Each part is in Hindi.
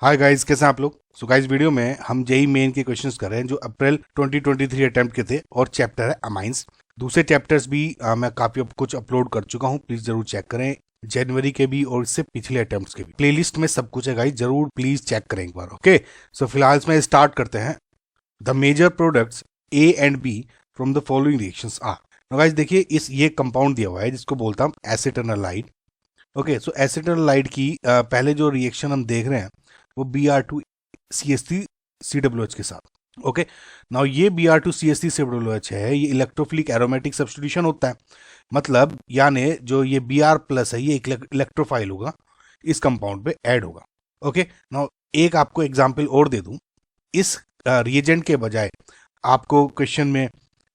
हाय गाइस, कैसे हैं आप लोग। सो गाइस, वीडियो में हम जेई मेन के क्वेश्चंस कर रहे हैं जो अप्रैल 2023 अटेम्प्ट के थे और चैप्टर है अमाइंस। दूसरे चैप्टर्स भी मैं काफी कुछ अपलोड कर चुका हूं, प्लीज जरूर चेक करें। जनवरी के भी और इससे पिछले अटेम्प्ट्स के भी प्लेलिस्ट में सब कुछ है गाइस, जरूर प्लीज चेक करें एक बार। ओके, सो फिलहाल इसमें स्टार्ट करते हैं। The major products A and B from the following reactions are. Guys देखिए, इस ये कंपाउंड दिया हुआ है जिसको बोलता हूं एसिटाइलनाइड। ओके, सो एसिटाइलनाइड की पहले जो रिएक्शन हम देख रहे हैं वो Br2CH3COOH के साथ। ओके, नाउ ये Br2CH3COOH है, ये इलेक्ट्रोफिलिक एरोमेटिक सब्स्टिट्यूशन होता है। मतलब यानी जो ये Br प्लस है ये इलेक्ट्रोफाइल होगा, इस कंपाउंड पे ऐड होगा। ओके, नाउ एक आपको एग्जांपल और दे दूं। इस रिएजेंट के बजाय आपको क्वेश्चन में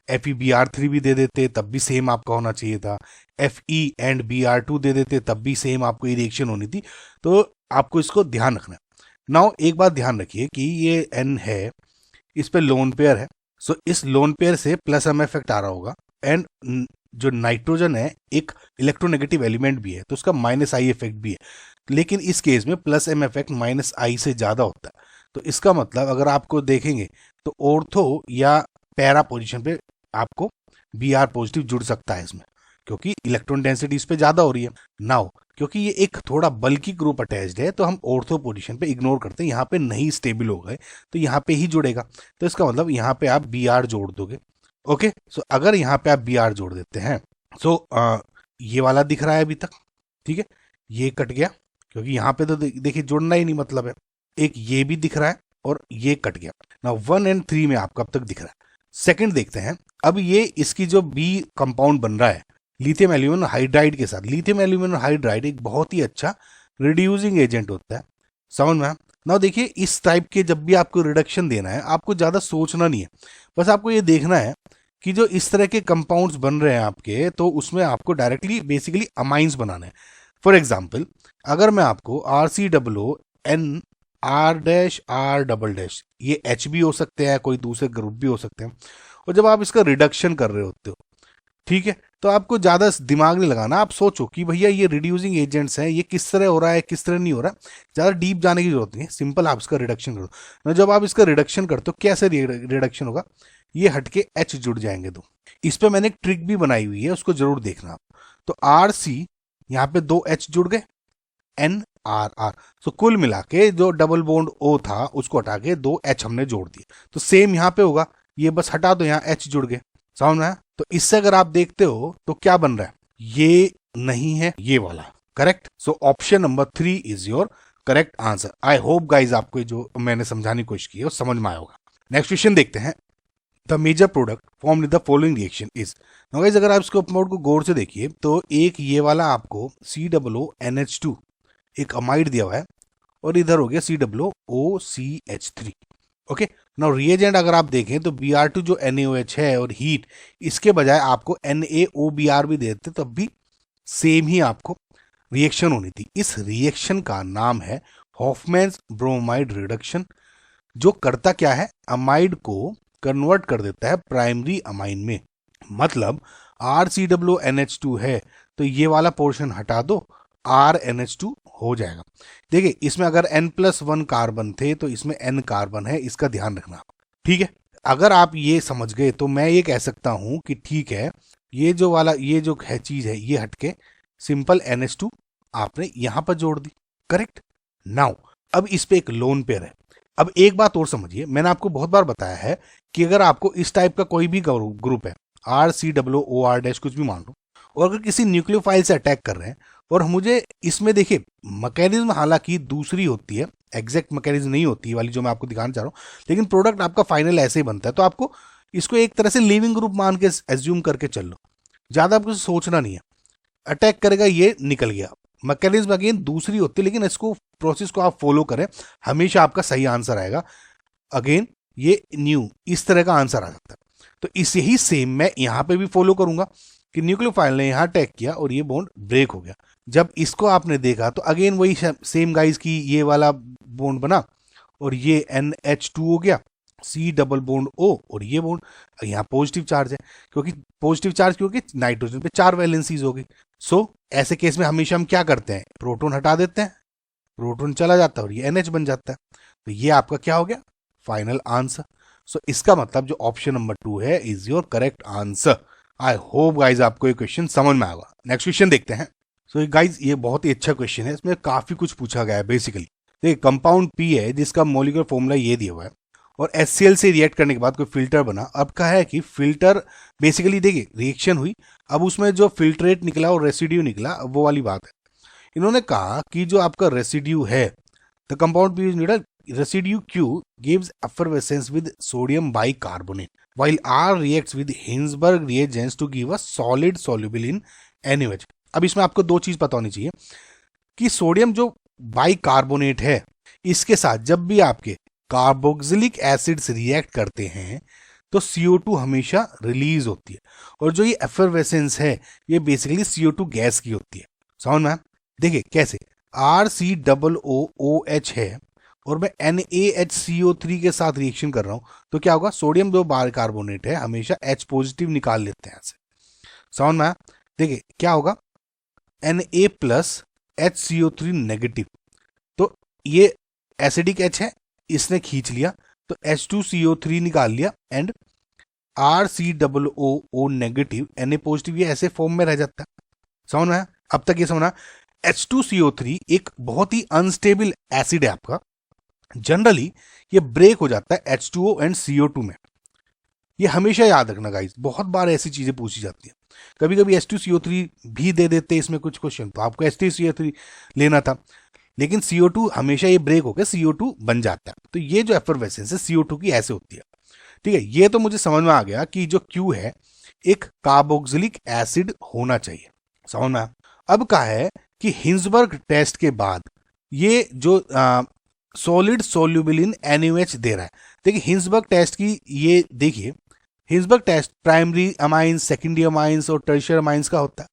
FeBr3 भी दे देते तब भी सेम आपका होना चाहिए था। Fe एंड Br2 दे देते तब भी सेम आपको ये रिएक्शन होनी थी। तो आपको इसको ध्यान रखना है। नाउ एक बात ध्यान रखिए कि ये N है, इस पे लोन पेयर है। सो इस लोन पेयर से प्लस M इफेक्ट आ रहा होगा। एंड जो नाइट्रोजन है एक इलेक्ट्रोनेगेटिव एलिमेंट भी है, तो उसका -I इफेक्ट भी है। लेकिन इस केस में प्लस M इफेक्ट -I से ज्यादा होता है। तो इसका मतलब अगर आपको देखेंगे तो ऑर्थो या पैरा पोजीशन पे आपको Br पॉजिटिव जुड़ सकता है इसमें, क्योंकि इलेक्ट्रॉन डेंसिटी इस पे ज्यादा हो रही है। नाउ क्योंकि ये एक थोड़ा बल्कि ग्रुप अटैच्ड है तो हम ऑर्थो पोजीशन पे इग्नोर करते हैं, यहाँ पे नहीं स्टेबल हो गए तो यहाँ पे ही जुड़ेगा। तो इसका मतलब यहाँ पे आप Br जोड़ दोगे। ओके, सो अगर यहाँ पे आप Br जोड़ देते हैं सो ये वाला दिख रहा है अभी तक, ठीक है, ये कट गया क्योंकि यहाँ पे तो देखिए जुड़ना ही नहीं मतलब है। एक ये भी दिख रहा है और ये कट गया ना। 1 और 3 में आपको अब तक दिख रहा है। सेकंड देखते हैं। अब ये इसकी जो बी कंपाउंड बन रहा है लिथियम एल्यूमिनियम हाइड्राइड के साथ। लिथियम एल्यूमिनियम हाइड्राइड एक बहुत ही अच्छा रिड्यूसिंग एजेंट होता है, समझ में। ना देखिए, इस टाइप के जब भी आपको रिडक्शन देना है आपको ज्यादा सोचना नहीं है, बस आपको ये देखना है कि जो इस तरह के कंपाउंड्स बन रहे हैं आपके, तो उसमें आपको डायरेक्टली बेसिकली अमाइंस बनाना है। फॉर एग्जाम्पल, अगर मैं आपको RCOO N R' ये H भी हो सकते हैं, कोई दूसरे ग्रुप भी हो सकते हैं, और जब आप इसका रिडक्शन कर रहे होते हो, ठीक है, तो आपको ज्यादा दिमाग नहीं लगाना। आप सोचो कि भैया ये रिड्यूसिंग एजेंट्स हैं, ये किस तरह हो रहा है किस तरह नहीं हो रहा। ज्यादा डीप जाने की जरूरत नहीं है, सिंपल आप इसका रिडक्शन करो ना। जब आप इसका रिडक्शन करते हो कैसे रिडक्शन होगा, ये हटके H जुड़ जाएंगे दो। इस पे मैंने एक ट्रिक भी बनाई हुई है, उसको जरूर देखना आप। तो RC यहाँ पे 2 H जुड़ गए, NRR। तो कुल मिला के जो डबल बॉन्ड O था उसको हटा के 2 H हमने जोड़ दिए। तो सेम यहाँ पे होगा, ये बस हटा दो, यहाँ H जुड़ गए, समझ में आया? तो इससे अगर आप देखते हो तो क्या बन रहा है, ये नहीं है ये वाला, correct. So option number 3 is your correct answer. I hope guys आपको जो मैंने समझाने की कोशिश की है वो समझ में आया होगा। नेक्स्ट क्वेश्चन देखते हैं। The major product form in the following reaction is. Guys अगर आप इसको मोड को गौर से देखिए तो एक ये वाला आपको COONH2 एक अमाइड दिया हुआ है, और इधर हो गया COOCH3। ओके, नाउ रिएजेंट अगर आप देखें तो Br2 जो NaOH है और हीट, इसके बजाय आपको NaOBr भी देते तब भी सेम ही आपको रिएक्शन होनी थी। इस रिएक्शन का नाम है हॉफमैन्स ब्रोमाइड रिडक्शन, जो करता क्या है, अमाइड को कन्वर्ट कर देता है प्राइमरी अमाइन में। मतलब RCOONH2 है तो ये वाला पोर्शन हटा दो, RNH2 हो जाएगा। देखिए, इसमें अगर N+1 कार्बन थे तो इसमें N कार्बन है, इसका ध्यान रखना, ठीक है। अगर आप ये समझ गए तो मैं ये कह सकता हूं कि ठीक है, ये जो वाला ये जो है चीज है ये हटके सिंपल NH2 आपने यहां पर जोड़ दी, करेक्ट। नाउ अब इस पे एक लोन पेयर है। अब एक बात और समझिए, मैंने आपको बहुत बार बताया है कि अगर आपको इस टाइप का कोई भी ग्रुप है, RCOOR' कुछ भी मान लो, और अगर किसी न्यूक्लियोफाइल से अटैक कर रहे हैं और मुझे इसमें देखिए मैकेनिज्म हालांकि दूसरी होती है, एग्जैक्ट मैकेनिज्म नहीं होती वाली जो मैं आपको दिखाना चाह रहा हूं, लेकिन प्रोडक्ट आपका फाइनल ऐसे ही बनता है। तो आपको इसको एक तरह से लिविंग ग्रुप मान के एज्यूम करके चल लो, ज्यादा आपको सोचना नहीं है। अटैक करेगा, ये निकल गया, मैकेनिज्म अगेन दूसरी होती है, लेकिन इसको प्रोसेस को आप फॉलो करें, हमेशा आपका सही आंसर आएगा। अगेन ये न्यू इस तरह का आंसर आ सकता है। तो इसे ही सेम मैं यहां पे भी फॉलो करूंगा कि न्यूक्लियोफाइल ने यहां अटैक किया और ये बॉन्ड ब्रेक हो गया। जब इसको आपने देखा तो अगेन वही सेम गाइस की ये वाला बॉन्ड बना और ये NH2 हो गया, C डबल बॉन्ड O, और ये बॉन्ड यहाँ पॉजिटिव चार्ज है, क्योंकि पॉजिटिव चार्ज क्योंकि नाइट्रोजन पे 4 वैलेंसीज हो गई। सो ऐसे केस में हमेशा हम क्या करते हैं, प्रोटॉन हटा देते हैं, प्रोटॉन चला जाता है और ये NH बन जाता है। तो ये आपका क्या हो गया, फाइनल आंसर। सो इसका मतलब जो ऑप्शन नंबर 2 है is your correct answer. I hope guys आपको ये क्वेश्चन समझ में आएगा। नेक्स्ट क्वेश्चन देखते हैं। सो गाइज ये बहुत ही अच्छा क्वेश्चन है, इसमें काफी कुछ पूछा गया है। बेसिकली देखिए कंपाउंड P है जिसका मॉलिक्यूलर फॉर्मूला ये दिया हुआ है और HCl से रिएक्ट करने के बाद कोई फिल्टर बना। अब कहा है कि फिल्टर बेसिकली देखिए रिएक्शन हुई, अब उसमें जो फिल्ट्रेट निकला और रेसिड्यू निकला, वो वाली बात है। इन्होंने कहा कि जो आपका रेसिड्यू है, the compound P is residue Q gives effervescence with sodium bicarbonate while R reacts with Hinsberg reagents to give a solid soluble in NaOH। अब इसमें आपको दो चीज पता होनी चाहिए कि सोडियम जो बाइकार्बोनेट है इसके साथ जब भी आपके कार्बोक्सिलिक एसिड्स रिएक्ट करते हैं तो CO2 हमेशा रिलीज होती है, और जो ये एफरवेसेंस है ये बेसिकली CO2 गैस की होती है। समझ में? देखिए कैसे, RCOOH है और मैं NaHCO3 के साथ रिएक्शन कर रहा हूं तो क्या होगा, सोडियम जो बाइकार्बोनेट है हमेशा H पॉजिटिव निकाल लेते हैं ऐसे। समझ में? देखिए क्या होगा, Na प्लस HCO3 नेगेटिव, तो ये एसिडिक H है, इसने खींच लिया तो H2CO3 निकाल लिया and RCOO negative Na positive, ये ऐसे फॉर्म में रह जाता है। समझ में? अब तक ये समझना, H2CO3 एक बहुत ही अनस्टेबल एसिड है आपका, जनरली ये ब्रेक हो जाता है H2O एंड CO2 में। ये हमेशा याद रखना गाइस, बहुत बार ऐसी चीजें पूछी जाती है। कभी कभी H2CO3 भी दे देते हैं इसमें कुछ क्वेश्चन, तो आपको H2CO3 लेना था, लेकिन CO2 हमेशा ये ब्रेक होकर CO2 बन जाता है। तो ये जो एफरवेसेंस है CO2 की ऐसे होती है। ठीक है, ये तो मुझे समझ में आ गया कि जो Q है एक कार्बोक्सिलिक एसिड होना चाहिए। समझ में? अब कहा है कि हिंसबर्ग टेस्ट के बाद ये जो सॉलिड सोल्यूबल इन NaOH दे रहा है। देखिए हिंसबर्ग टेस्ट की ये देखिए, Hinsberg test primary amines, secondary amines और टर्शियरी अमाइंस का होता है।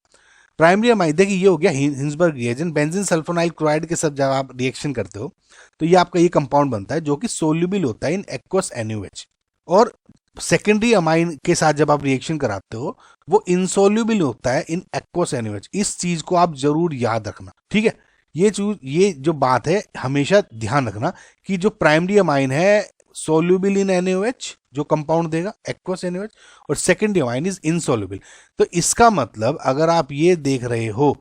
प्राइमरी अमाइन देखिए ये हो गया Hinsberg reagent, benzene sulphonyl chloride के साथ जब आप रिएक्शन करते हो तो ये आपका ये कंपाउंड बनता है जो कि सोल्यूबल होता है इन एक्वस NaOH। और सेकेंडरी अमाइन के साथ जब आप रिएक्शन कराते हो वो इनसोल्यूबल होता है इन एक्वस NaOH। इस चीज को आप जरूर याद रखना। ठीक है, ये जो बात है हमेशा ध्यान रखना कि जो प्राइमरी अमाइन है सोल्यूबल इन NaOH जो कंपाउंड देगा एक्वस NaOH, और सेकेंडरी अमाइन इज इनसोल्यूबल। तो इसका मतलब अगर आप ये देख रहे हो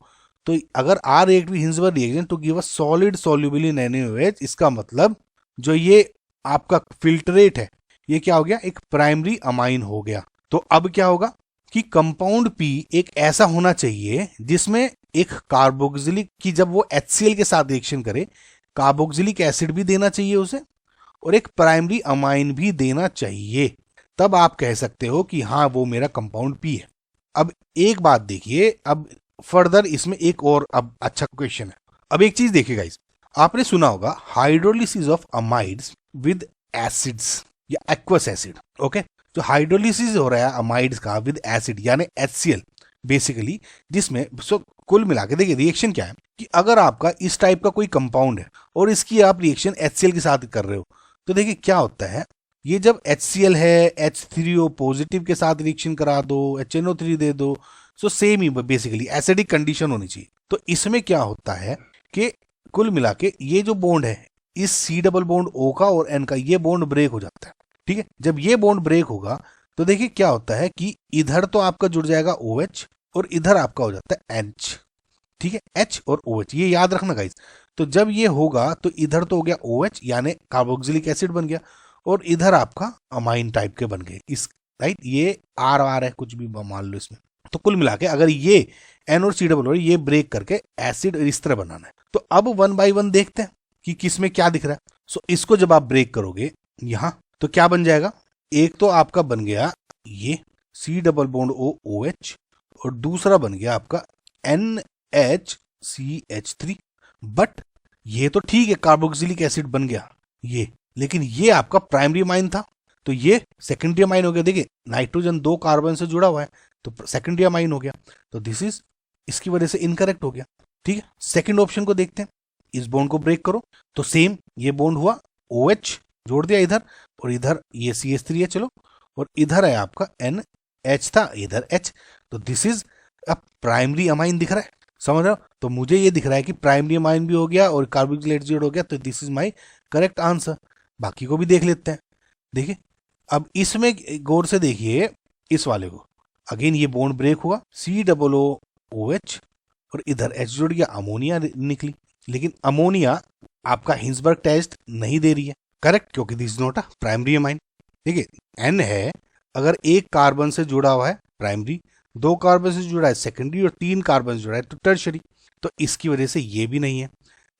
तो अगर R react with Hinsberg reaction to give a solid soluble in NaOH, इसका मतलब जो ये आपका फिल्ट्रेट है ये क्या हो गया, एक प्राइमरी अमाइन हो गया। तो अब क्या होगा कि कंपाउंड P एक ऐसा होना चाहिए जिसमें एक कार्बोक्सिलिक की जब वो HCl के साथ रिएक्शन करे कार्बोक्सिलिक एसिड भी देना चाहिए उसे और एक प्राइमरी अमाइन भी देना चाहिए, तब आप कह सकते हो कि हाँ वो मेरा कंपाउंड P है। अब एक बात देखिए, अब फर्दर इसमें एक और अब अच्छा क्वेश्चन है। अब एक चीज देखिए गाइस, आपने सुना होगा hydrolysis of amides with acids या एक्वस एसिड। ओके, तो हाइड्रोलिसिस हो रहा है अमाइड्स का विद एसिड यानी HCl बेसिकली, जिसमें कुल मिला के देखिए रिएक्शन क्या है कि अगर आपका इस टाइप का कोई कंपाउंड है और इसकी आप रिएक्शन HCl के साथ कर रहे हो तो देखिए क्या होता है, ये जब HCl है H3O पॉजिटिव के साथ रिएक्शन करा दो, HNO3 दे दो, सो सेम ही बेसिकली एसिडिक कंडीशन होनी चाहिए। तो इसमें क्या होता है कि कुल मिला के ये जो बॉन्ड है इस C डबल बॉन्ड O का और N का ये बॉन्ड ब्रेक हो जाता है। ठीक है, जब ये बॉन्ड ब्रेक होगा तो देखिए क्या होता है कि इधर तो आपका जुड़ जाएगा OH और इधर आपका हो जाता है H। ठीक है, H और OH ये याद रखना गाइस। तो जब ये होगा तो इधर तो हो गया OH यानी कार्बोक्सिलिक एसिड बन गया और इधर आपका अमाइन टाइप के बन गए इस, राइट, ये R है कुछ भी मान लो इसमें। तो कुल मिला के अगर ये N और C डबल ये ब्रेक करके एसिड इस तरह बनाना है, तो अब 1 बाय 1 देखते हैं कि किसमें क्या दिख रहा है। सो इसको जब आप ब्रेक करोगे यहां तो क्या बन जाएगा, एक तो आपका बन गया ये C डबल बॉन्ड OH और दूसरा बन गया आपका NHCH3। बट ये तो ठीक है कार्बोक्सिलिक एसिड बन गया ये, लेकिन ये आपका प्राइमरी अमाइन था तो ये सेकेंडरी अमाइन हो गया। देखिए नाइट्रोजन 2 कार्बन से जुड़ा हुआ है तो सेकेंडरी अमाइन हो गया, तो दिस इज इसकी वजह से इनकरेक्ट हो गया। ठीक है, सेकंड ऑप्शन को देखते हैं, इस बॉन्ड को ब्रेक करो तो सेम ये बॉन्ड हुआ OH जोड़ दिया इधर और इधर ये CH3 है, चलो, और इधर है आपका NH था, इधर H, तो this is a primary amine दिख रहा है। समझ रहे हो? तो मुझे ये दिख रहा है कि प्राइमरी अमाइन भी हो गया और कार्बोक्सिलेट एसिड हो गया, तो this is my correct answer. बाकी को भी देख लेते हैं। देखिए अब इसमें गौर से देखिए इस वाले को, अगेन ये बॉन्ड ब्रेक हुआ, COOH और इधर H जुड़ गया, अमोनिया निकली। लेकिन अमोनिया आपका हिंसबर्ग टेस्ट नहीं दे रही है, करेक्ट, क्योंकि this is not a primary amine. देखिए N है, अगर एक कार्बन से जुड़ा हुआ है प्राइमरी, 2 कार्बन से जुड़ा है सेकेंडरी और 3 कार्बन से जुड़ा है तो टर्शरी, तो इसकी वजह से ये भी नहीं है।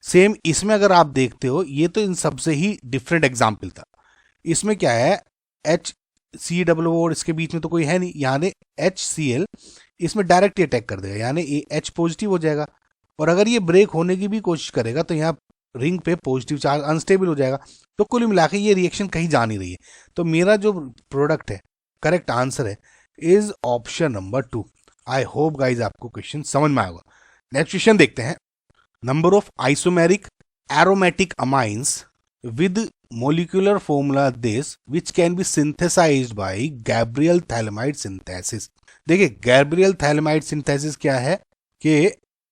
सेम इसमें अगर आप देखते हो, ये तो इन सबसे ही डिफरेंट एग्जाम्पल था। इसमें क्या है, HCOO और इसके बीच में तो कोई है नहीं, यानी HCl इसमें डायरेक्ट अटैक कर देगा, यानी ये H पॉजिटिव हो जाएगा। और अगर ये ब्रेक होने की भी कोशिश करेगा तो यहाँ रिंग पे पॉजिटिव चार्ज अनस्टेबल हो जाएगा। तो कुल मिला के ये रिएक्शन कहीं जा नहीं रही है। तो मेरा जो प्रोडक्ट है, करेक्ट आंसर है is option number 2। I hope guys आपको क्वेश्चन समझ में आएगा। नेक्स्ट क्वेश्चन देखते हैं। Number of isomeric aromatic amines with molecular formula this which can be synthesized by Gabriel Thallamide synthesis। देखिए Gabriel Thallamide synthesis क्या है कि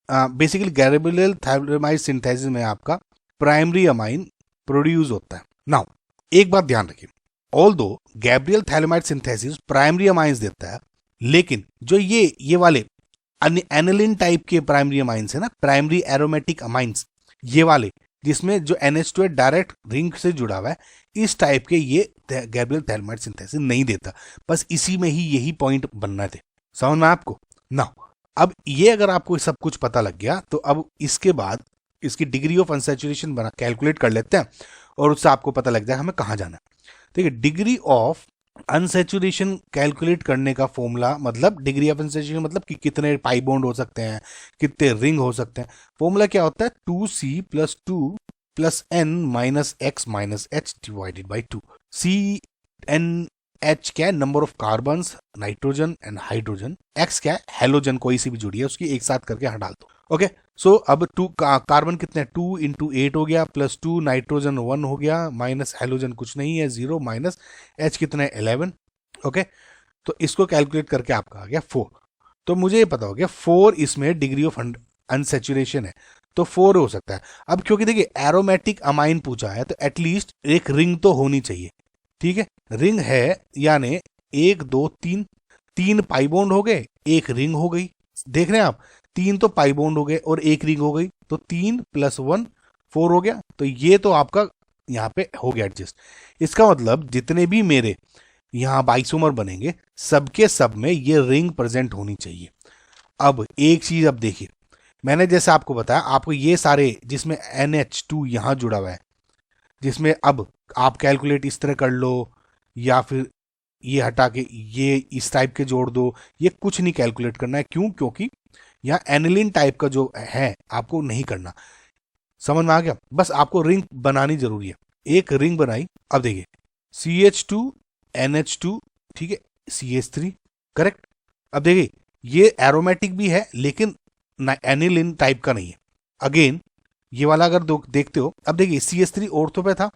बेसिकली Gabriel Thallamide synthesis में आपका प्राइमरी अमाइन प्रोड्यूस होता है। नाउ एक बात ध्यान रखिए, although Gabriel Thallamide synthesis primary amines देता है, लेकिन जो ये वाले एनिलिन टाइप के प्राइमरी अमाइंस है ना, प्राइमरी एरोमेटिक अमाइंस, ये वाले जिसमें जो NH2 डायरेक्ट रिंग से जुड़ा हुआ है, इस टाइप के ये गैब्रियल थैलेमाइड सिंथेसिस नहीं देता। बस इसी में ही यही पॉइंट बनना थे, समझ में आपको ना। अब ये अगर आपको सब कुछ पता लग गया तो अब इसके बाद इसकी डिग्री ऑफ अनसैचुरेशन बना कैलकुलेट कर लेते हैं और उससे आपको पता लग जाएगा हमें कहाँ जाना है। देखिए डिग्री ऑफ अनसैचुरेशन कैलकुलेट करने का फॉर्मूला, मतलब डिग्री ऑफ अनसैचुरेशन मतलब कि कितने पाई बॉन्ड हो सकते हैं, कितने रिंग हो सकते हैं। फॉर्मूला क्या होता है, 2C + 2 + N - X - H divided by 2। CNH क्या है, number of carbons, nitrogen and hydrogen. X क्या है, हेलोजन, कोई सी भी जुड़ी है उसकी एक साथ करके हटा दो। ओके, सो अब 2 कार्बन कितने, 2 × 8 हो गया, +2 नाइट्रोजन 1 हो गया, माइनस हेलोजन कुछ नहीं है 0, माइनस H कितने 11। ओके, तो इसको कैलकुलेट करके आपका आ गया 4। तो मुझे ये पता हो गया 4 इसमें डिग्री ऑफ अनसैचुरेशन है, तो 4 हो सकता है। अब क्योंकि देखिए एरोमेटिक अमाइन पूछा है तो एटलीस्ट एक रिंग तो होनी चाहिए, ठीक है। रिंग है यानी 1 2 3 पाई बॉन्ड हो गए, एक रिंग हो गई। देख रहे हैं आप, 3 तो पाई बॉन्ड हो गए और एक रिंग हो गई, तो 3 + 1 4 हो गया। तो ये तो आपका यहाँ पे हो गया एडजस्ट। इसका मतलब जितने भी मेरे यहाँ आइसोमर बनेंगे सबके सब में ये रिंग प्रेजेंट होनी चाहिए। अब एक चीज अब देखिए, मैंने जैसे आपको बताया, आपको ये सारे जिसमें NH2 यहाँ जुड़ा हुआ है, जिसमें अब आप कैलकुलेट इस तरह कर लो या फिर ये हटा के ये इस टाइप के जोड़ दो, ये कुछ नहीं कैलकुलेट करना है। क्यों, क्योंकि यहाँ एनिलिन टाइप का जो है आपको नहीं करना। समझ में आ गया, बस आपको रिंग बनानी जरूरी है। एक रिंग बनाई, अब देखिए CH2 NH2, ठीक है, CH3, करेक्ट। अब देखिए ये एरोमेटिक भी है लेकिन एनिलिन टाइप का नहीं है। अगेन ये वाला अगर देखते हो, अब देखिए CH3 ऑर्थो पे था,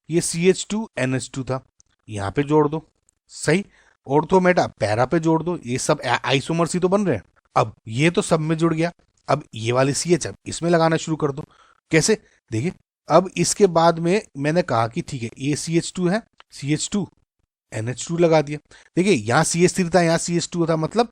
ये CH2 NH2 था, यहाँ पे जोड़ दो, सही। ऑर्थो मेटा पैरा पे जोड़ दो, ये सब आइसोमर्स ही तो बन रहे हैं। अब ये तो सब में जुड़ गया, अब ये वाले CH अब इसमें लगाना शुरू कर दो। कैसे, देखिए अब इसके बाद में मैंने कहा कि ठीक है ये CH2 है, CH2 NH2 लगा दिया। देखिए यहाँ CH3 था, यहाँ CH2 था, मतलब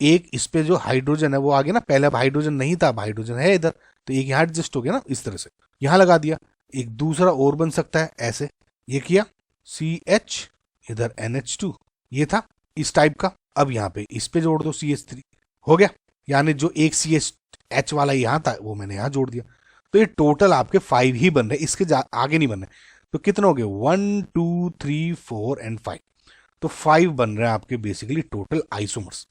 एक इस पे जो हाइड्रोजन है वो आ गया ना, पहले अब हाइड्रोजन नहीं था, अब हाइड्रोजन है इधर, तो एक यहाँ एडजस्ट हो गया ना, इस तरह से यहाँ लगा दिया। एक दूसरा और बन सकता है ऐसे, ये किया CH इधर NH2, ये था इस टाइप का। अब यहाँ पे इस पे जोड़ दो CH3, हो गया। यानी जो एक CH वाला यहाँ था वो मैंने यहाँ जोड़ दिया। तो ये टोटल आपके 5 ही बन रहे, इसके आगे नहीं बन रहे। तो कितने हो गए, 1 2 3 4 एंड 5, तो 5 बन रहे हैं आपके basically total isomers.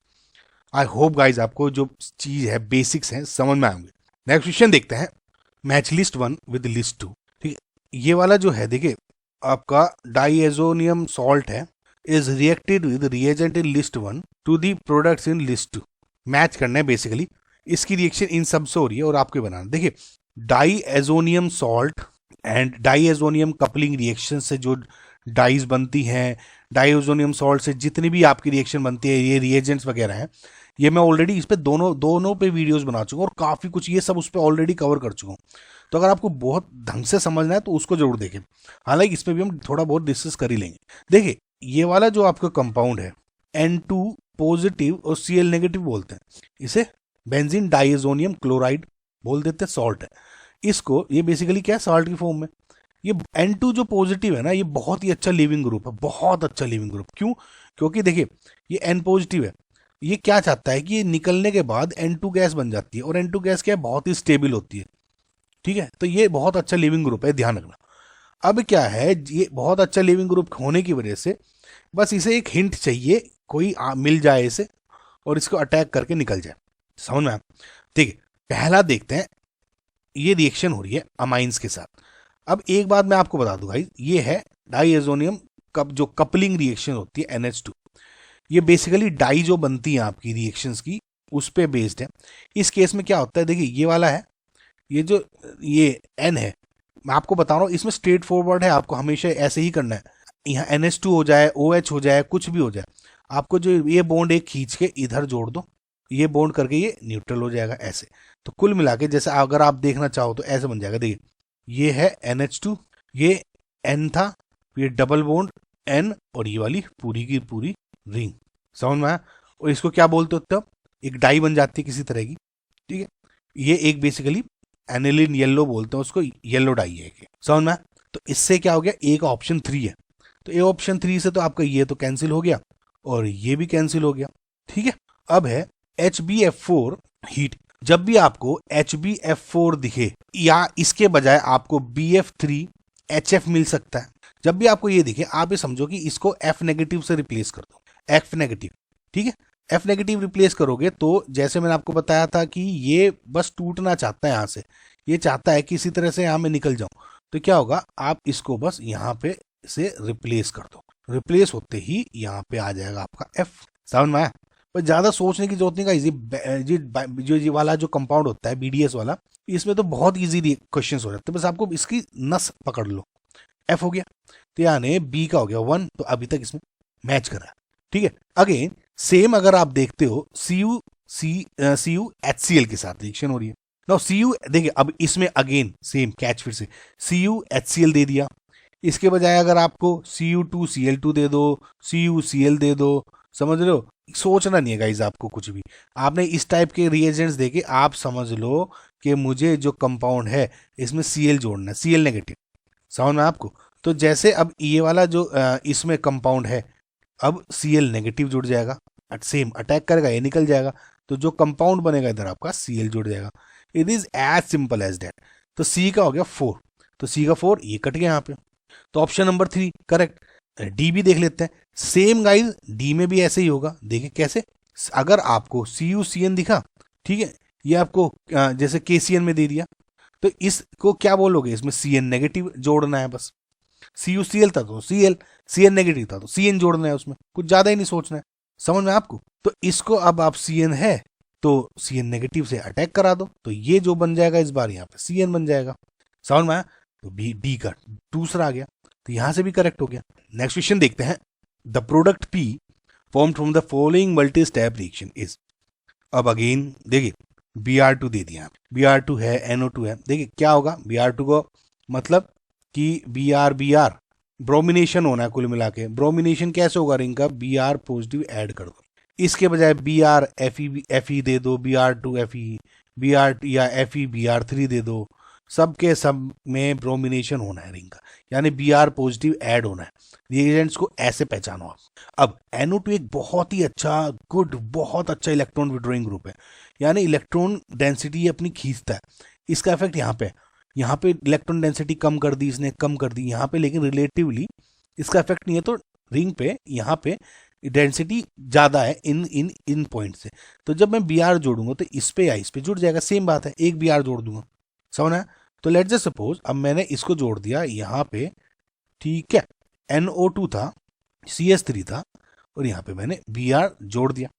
I hope guys आपको जो चीज है बेसिक्स हैं समझ में आएंगे। नेक्स्ट क्वेश्चन देखते हैं, मैच लिस्ट 1 विद लिस्ट 2, ठीक है। ये वाला जो है देखिए आपका डाइएजोनियम सॉल्ट है, is reacted with reagent in list 1 to the products in list 2। Match करना है बेसिकली, इसकी रिएक्शन इन सब से हो रही है और आपको बनाना। देखिए diazonium salt and diazonium coupling reaction से जो डाइज बनती हैं, डाइएजोनियम सॉल्ट से जितनी भी आपकी रिएक्शन बनती है, ये रिएजेंट्स वगैरह हैं, ये मैं ऑलरेडी इस पे दोनों दोनों पे वीडियोस बना चुका हूँ और काफ़ी कुछ ये सब उस पर ऑलरेडी कवर कर चुका हूँ। तो अगर आपको बहुत ढंग से समझना है तो उसको जरूर देखें। हालांकि इस पर भी हम थोड़ा बहुत डिस्कस कर ही लेंगे। देखिए ये वाला जो आपका कंपाउंड है N2 पॉजिटिव और Cl नेगेटिव बोलते हैं, इसे बेंजीन डाइएजोनियम क्लोराइड बोल देते हैं, सॉल्ट है। इसको ये बेसिकली क्या है, सॉल्ट की फॉर्म में। ये N2 जो पॉजिटिव है ना, ये बहुत ही अच्छा लिविंग ग्रुप है, बहुत अच्छा लिविंग ग्रुप। क्यों? क्योंकि देखिए ये N पॉजिटिव है, ये क्या चाहता है कि ये निकलने के बाद N2 गैस बन जाती है, और N2 गैस क्या है, बहुत ही स्टेबल होती है। ठीक है, तो ये बहुत अच्छा लिविंग ग्रुप है, ध्यान रखना। अब क्या है, ये बहुत अच्छा लिविंग ग्रुप होने की वजह से बस इसे एक हिंट चाहिए, कोई मिल जाए इसे और इसको अटैक करके निकल जाए। समझ में? ठीक है, पहला देखते हैं। ये रिएक्शन हो रही है अमाइंस के साथ। अब एक बात मैं आपको बता दूं भाई, ये है डाइएजोनियम कप जो कपलिंग रिएक्शन होती है NH2। ये बेसिकली डाई जो बनती है आपकी रिएक्शंस की, उस पे बेस्ड है। इस केस में क्या होता है, देखिए ये वाला है, ये जो ये N है, मैं आपको बता रहा हूँ, इसमें स्ट्रेट फॉरवर्ड है, आपको हमेशा ऐसे ही करना है। यहाँ NH2 हो जाए, OH हो जाए, कुछ भी हो जाए, आपको जो ये बॉन्ड एक खींच के इधर जोड़ दो, ये बॉन्ड करके ये न्यूट्रल हो जाएगा ऐसे। तो कुल मिला के जैसे अगर आप देखना चाहो तो ऐसे बन जाएगा। देखिए ये है NH2, ये N था, ये डबल बॉन्ड N, और ये वाली पूरी की पूरी रिंग। समझ में आया? और इसको क्या बोलते हो तब, एक डाई बन जाती है किसी तरह की। ठीक है, ये एक बेसिकली एनिलिन येलो बोलते हैं उसको, येलो डाई है ये। समझ में? तो इससे क्या हो गया, एक ऑप्शन 3 है, तो ए ऑप्शन 3 से तो आपका ये तो कैंसिल हो गया और ये भी कैंसिल हो गया। ठीक है, अब है HbF4 हीट। जब भी आपको HbF4 दिखे या इसके बजाय आपको BF3HF मिल सकता है, जब भी आपको ये दिखे आप ये समझो कि इसको F नेगेटिव से रिप्लेस कर दो, F नेगेटिव। ठीक है, F नेगेटिव रिप्लेस करोगे तो जैसे मैंने आपको बताया था कि ये बस टूटना चाहता है यहाँ से, ये चाहता है कि इसी तरह से यहाँ में निकल जाऊं। तो क्या होगा, आप इसको बस यहाँ पे से रिप्लेस कर दो, रिप्लेस होते ही यहाँ पे आ जाएगा आपका F। समझ में आया? पर ज्यादा सोचने की जरूरत नहीं गाइस, ये वाला जो कंपाउंड होता है BDS वाला, इसमें तो बहुत इजी क्वेश्चन हो जाते हैं, बस आपको इसकी नस पकड़ लो। F हो गया, तो यानी B का हो गया 1, तो अभी तक इसमें मैच कर रहा है। ठीक है, अगेन सेम अगर आप देखते हो CuHCl के साथ रिएक्शन हो रही है ना। Cu देखिए, अब इसमें अगेन सेम कैच, फिर से CuHCl दे दिया, इसके बजाय अगर आपको Cu2Cl2 दे दो, CuCl दे दो। समझ रहे हो? सोचना नहीं है गाइज आपको कुछ भी, आपने इस टाइप के रिएजेंट्स देके आप समझ लो कि मुझे जो कंपाउंड है इसमें Cl जोड़ना है, Cl नेगेटिव। समझ में आपको? तो जैसे अब ये वाला जो इसमें कंपाउंड है, अब Cl नेगेटिव जुड़ जाएगा, सेम अटैक करेगा, ये निकल जाएगा, तो जो कंपाउंड बनेगा इधर आपका Cl जुड़ जाएगा। It is as simple as that. तो C का हो गया 4, तो C का 4 ये कट गया यहाँ पे, तो ऑप्शन नंबर 3 करेक्ट। डी भी देख लेते हैं, सेम गाइज डी में भी ऐसे ही होगा। देखिए कैसे, अगर आपको CuCN दिखा, ठीक है, ये आपको जैसे KCN में दे दिया, तो इसको क्या बोलोगे, इसमें Cn नेगेटिव जोड़ना है बस। CuCl था तो Cl, Cn नेगेटिव था तो Cn जोड़ना है, उसमें कुछ ज्यादा ही नहीं सोचना है। समझ में आपको? तो इसको अब आप Cn है तो Cn नेगेटिव से अटैक करा दो, तो ये जो बन जाएगा इस बार यहाँ पे Cn बन जाएगा। समझ में आया? तो डी का दूसरा आ गया, तो यहां से भी करेक्ट हो गया। नेक्स्ट क्वेश्चन देखते हैं। The product P form from the following multi step reaction is. अब अगेन देखिए Br2 दे दिया, Br2 है, NO2 है। देखिए क्या होगा, Br2 को मतलब कि Br ब्रोमिनेशन होना है कुल मिला के। ब्रोमिनेशन कैसे होगा रिंग का, Br पॉजिटिव ऐड कर दो, इसके बजाय Br Fe दे दो, Br2 Fe, Br या Fe Br3 दे दो, सबके सब में ब्रोमिनेशन होना है रिंग का, यानी Br पॉजिटिव ऐड होना है। रिएजेंट्स को ऐसे पहचानो आप। अब NO2 एक बहुत ही अच्छा बहुत अच्छा इलेक्ट्रॉन विड्रॉइंग ग्रुप है, यानी इलेक्ट्रॉन डेंसिटी अपनी खींचता है। इसका इफेक्ट यहाँ पे इलेक्ट्रॉन डेंसिटी कम कर दी इसने, कम कर दी यहाँ पे, लेकिन रिलेटिवली इसका इफेक्ट नहीं है। तो रिंग पे यहाँ पे डेंसिटी ज्यादा है इन पॉइंट से, तो जब मैं Br जोड़ूंगा तो इस पे या इस पे जुड़ जाएगा, सेम बात है, एक Br जोड़ दूंगा। समझना? तो लेट्स जस्ट सपोज अब मैंने इसको जोड़ दिया यहाँ पे, ठीक है, NO2 था, CH3 था, और यहाँ पे मैंने Br जोड़ दिया,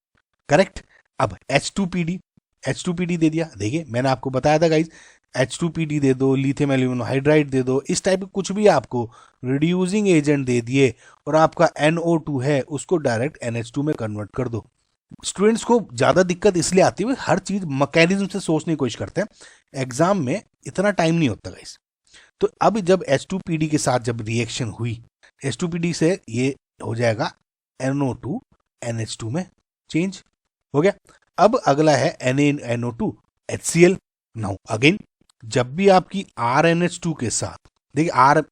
करेक्ट। अब H2PD दे दिया। देखिए मैंने आपको बताया था गाइज, H2PD दे दो, लिथियम एल्यूमिनियम हाइड्राइड दे दो, इस टाइप के कुछ भी आपको रिड्यूसिंग एजेंट दे दिए, और आपका NO2 है उसको डायरेक्ट NH2 में कन्वर्ट कर दो। स्टूडेंट्स को ज्यादा दिक्कत इसलिए आती है, हर चीज मैकेनिज्म से सोचने की कोशिश करते हैं, एग्जाम में इतना टाइम नहीं होता गाइस। तो अब जब H2PD के साथ जब रिएक्शन हुई, H2PD से ये हो जाएगा NO2 NH2 में चेंज हो गया। अब अगला है NaNO2 HCl। नाउ अगेन जब भी आपकी RNH2 के साथ, देखिए R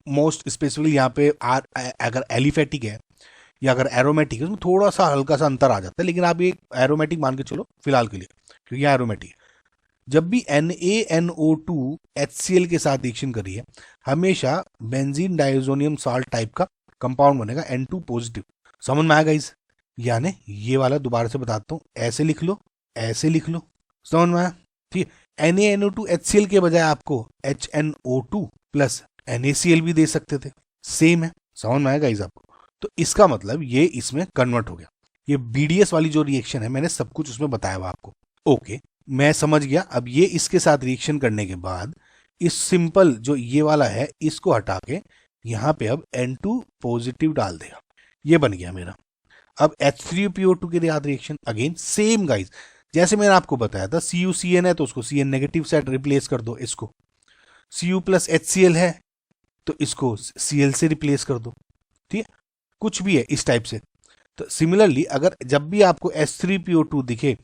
मोस्ट स्पेसिफिकली यहाँ पे R अगर एलिफेटिक है या अगर एरोमेटिक है, उसमें थोड़ा सा हल्का सा अंतर आ जाता है, लेकिन आप ये एरोमेटिक मान के चलो फिलहाल के लिए, क्योंकि यहाँ एरोमेटिक है। जब भी NaNO2 HCl के साथ रिएक्शन करिए, हमेशा बेंजीन डाइजोनियम साल्ट टाइप का कंपाउंड बनेगा N2 पॉजिटिव। समझ में आएगा इस, यानी ये वाला दोबारा से बताता हूँ, ऐसे लिख लो, ऐसे लिख लो, समझ में आया? ठीक है, NaNO2 HCl के बजाय आपको HNO2 प्लस NaCl भी दे सकते थे, सेम है। समझ में आएगा इस आपको? तो इसका मतलब ये इसमें कन्वर्ट हो गया। ये BDS वाली जो रिएक्शन है, मैंने सब कुछ उसमें बताया हुआ आपको। ओके, मैं समझ गया। अब ये इसके साथ रिएक्शन करने के बाद इस सिंपल जो ये वाला है इसको हटा के यहाँ पे अब N2 पॉजिटिव डाल देगा, ये बन गया मेरा। अब H3PO2 के साथ रिएक्शन अगेन सेम गाइस, जैसे मैंने आपको बताया था, CuCN है तो उसको CN नेगेटिव से रिप्लेस कर दो, इसको Cu प्लस HCl है तो इसको Cl से रिप्लेस कर दो, ठीक है, कुछ भी है इस टाइप से। तो सिमिलरली अगर जब भी आपको H3PO2 दिखे,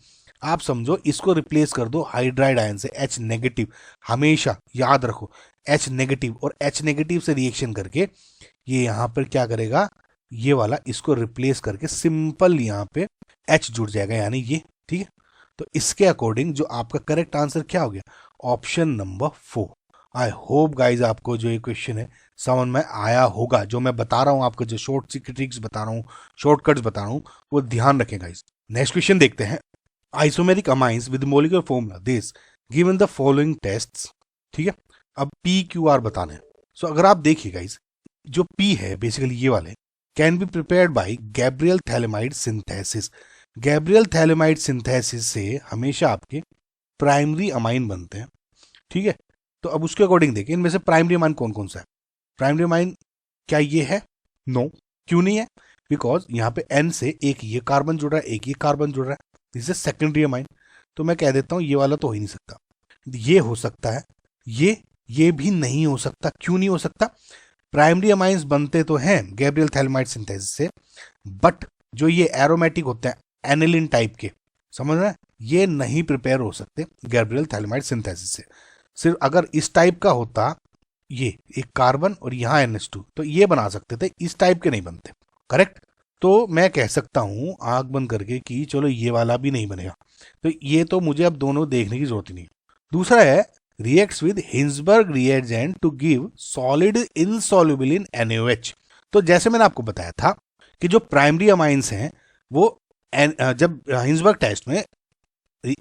आप समझो इसको रिप्लेस कर दो हाइड्राइड आयन से, H नेगेटिव, हमेशा याद रखो H नेगेटिव, और H नेगेटिव से रिएक्शन करके ये यहां पर क्या करेगा, ये वाला इसको रिप्लेस करके सिंपल यहां पे H जुड़ जाएगा, यानी ये, ठीक है। तो इसके अकॉर्डिंग जो आपका करेक्ट आंसर क्या हो गया, option number 4। I hope guys आपको जो ये क्वेश्चन है समझ में आया होगा। जो मैं बता रहा हूं आपको, जो शॉर्ट ट्रिक्स बता रहा हूं, शॉर्टकट्स बता रहा हूं, वो ध्यान रखें गाइज। नेक्स्ट क्वेश्चन देखते हैं। Isomeric amines with molecular formula this given the following tests, ठीक है। अब PQR बताने हैं। सो अगर आप देखिए गाइज, जो P है बेसिकली ये वाले can be prepared by Gabriel phthalimide synthesis. Gabriel phthalimide synthesis से हमेशा आपके प्राइमरी अमाइन बनते हैं, ठीक है। तो अब उसके अकॉर्डिंग देखिए, इनमें से प्राइमरी अमाइन कौन कौन सा है। प्राइमरी अमाइन क्या ये है? नो। क्यों नहीं है? बिकॉज यहाँ पे N से एक ये कार्बन जुड़ रहा है, एक ये कार्बन जुड़ रहा है, दिस इज सेकेंडरी अमाइन। तो मैं कह देता हूँ ये वाला तो हो ही नहीं सकता। ये हो सकता है, ये भी नहीं हो सकता। क्यों नहीं हो सकता? प्राइमरी अमाइंस बनते तो हैं गैब्रियल थैलेमाइड सिंथेसिस से, बट जो ये एरोमेटिक होते हैं एनिलिन टाइप के, समझ रहे हैं, ये नहीं प्रिपेयर हो सकते गैब्रियल थैलेमाइड सिंथेसिस से। सिर्फ अगर इस टाइप का होता, ये एक कार्बन और यहाँ NH2, तो ये बना सकते थे, इस टाइप के नहीं बनते, करेक्ट। तो मैं कह सकता हूं आंख बंद करके कि चलो ये वाला भी नहीं बनेगा। तो ये तो मुझे अब दोनों देखने की जरूरत ही नहीं। दूसरा है reacts with Hinsberg reagent to give solid insoluble in NaOH। तो जैसे मैंने आपको बताया था कि जो प्राइमरी अमाइंस हैं वो जब हिंसबर्ग टेस्ट में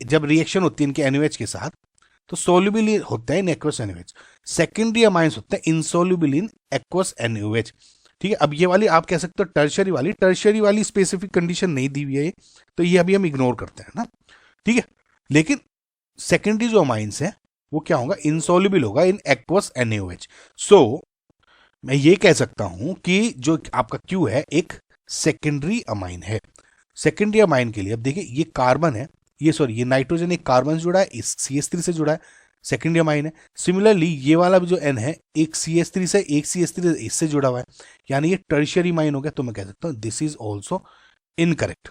जब रिएक्शन होती है इनके NaOH के साथ, तो सोल्यूबल होता है in aqueous NaOH। Secondary amines होते हैं इनसोल्यूबल इन एक्वस NaOH, ठीक है। अब ये वाली आप कह सकते हो टर्शरी वाली स्पेसिफिक कंडीशन नहीं दी हुई है, तो ये अभी हम इग्नोर करते हैं ना, ठीक है। लेकिन सेकेंडरी जो अमाइंस है वो क्या होगा, इनसोल्यूबल होगा इन एक्वस NaOH। सो मैं ये कह सकता हूं कि जो आपका Q है एक सेकेंडरी अमाइन है। सेकेंडरी अमाइन के लिए अब देखिए, ये कार्बन है, ये नाइट्रोजन एक कार्बन से जुड़ा है, इस CH3 से जुड़ा है, सेकेंडरी अमाइन है। सिमिलरली ये वाला भी जो N है, एक CH3 से एक CH3 इससे जुड़ा हुआ है, यानी ये टर्शियरी अमाइन हो गया। तो मैं कह सकता हूं दिस इज ऑल्सो इनकरेक्ट।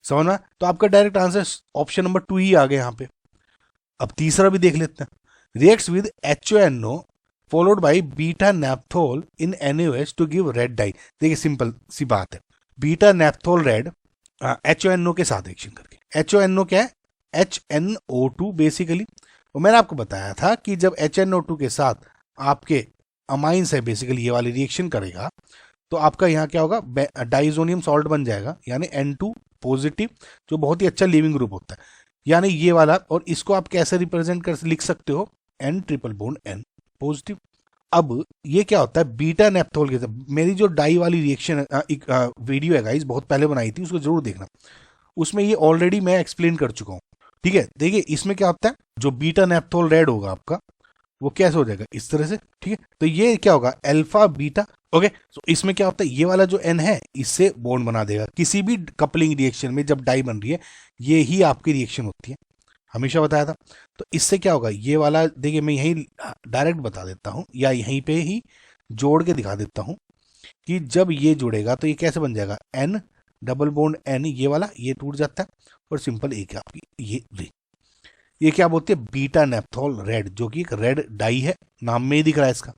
समझना? तो आपका डायरेक्ट आंसर ऑप्शन नंबर 2 ही आ गया यहाँ पे। अब तीसरा भी देख लेते हैं। Reacts with HONO followed by beta naphthol in NaOH to give red dye. देखिए सिंपल सी बात है, बीटा नैप्थोल रेड HONO के साथ रिएक्शन करके। HONO क्या है? HNO2 basically. और मैंने आपको बताया था कि जब HNO2 के साथ आपके अमाइंस है बेसिकली ये वाली रिएक्शन करेगा, तो आपका यहाँ क्या होगा, डाइजोनियम सॉल्ट बन जाएगा, यानी N2 पॉजिटिव, जो बहुत ही अच्छा लीविंग ग्रुप होता है, यानी ये वाला। और इसको आप कैसे रिप्रेजेंट कर लिख सकते हो, N triple bond N positive. अब ये क्या होता है, बीटा नेप्थोल के साथ। मेरी जो डाई वाली रिएक्शन वीडियो है गाइस, बहुत पहले बनाई थी, उसको जरूर देखना, उसमें ये ऑलरेडी मैं एक्सप्लेन कर चुका हूँ, ठीक है। देखिए इसमें क्या होता है, जो बीटा नेप्थोल रेड होगा आपका, वो कैसे हो जाएगा, इस तरह से। ठीक है, तो ये क्या होगा, अल्फा बीटा। ओके, तो इसमें क्या होता है, ये वाला जो एन है इससे बॉन्ड बना देगा। किसी भी कपलिंग रिएक्शन में जब डाई बन रही है ये ही आपकी रिएक्शन होती है, हमेशा बताया था। तो इससे क्या होगा, ये वाला देखिए मैं यहीं डायरेक्ट बता देता हूँ या यहीं पे ही जोड़ के दिखा देता हूँ कि जब ये जुड़ेगा तो ये कैसे बन जाएगा, एन डबल बॉन्ड एन, ये वाला ये टूट जाता है और सिंपल एक आपकी ये रिंग। ये क्या बोलते हैं, बीटा नेप्थॉल रेड, जो कि एक रेड डाई है, नाम में ही दिख रहा है इसका।